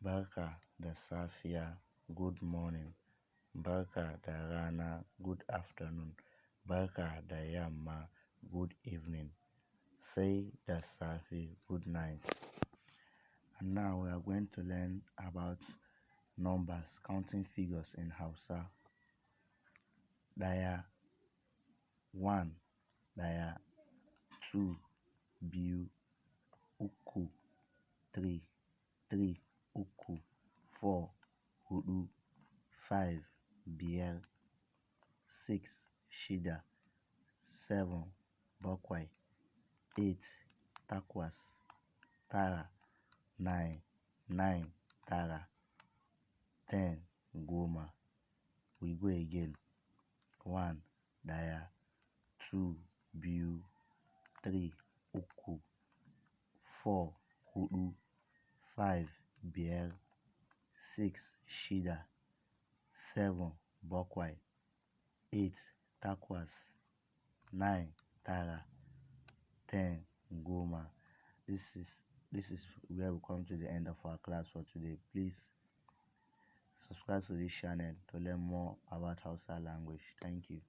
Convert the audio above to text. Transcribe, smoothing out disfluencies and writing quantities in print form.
Barka da safiya, good morning. Barka da rana, good afternoon. Barka da yamma, good evening. Sai da safe, good night. And now we are going to learn about numbers, counting figures in Hausa. Ɗaya, one, ɗaya, two, biyu, uku, three, uku, four, huɗu, five, biyar, six, shida, seven, bakwai, eight, takwas, tara, nine, tara, 10, goma. We go again. One, ɗaya, two, biyu, three, uku, four, huɗu, five, biyar, six, shida, seven, bakwai, eight, takwas, nine, tara, 10, goma. This is where we come to the end of our class for today. Please subscribe to this channel to learn more about Hausa language. Thank you.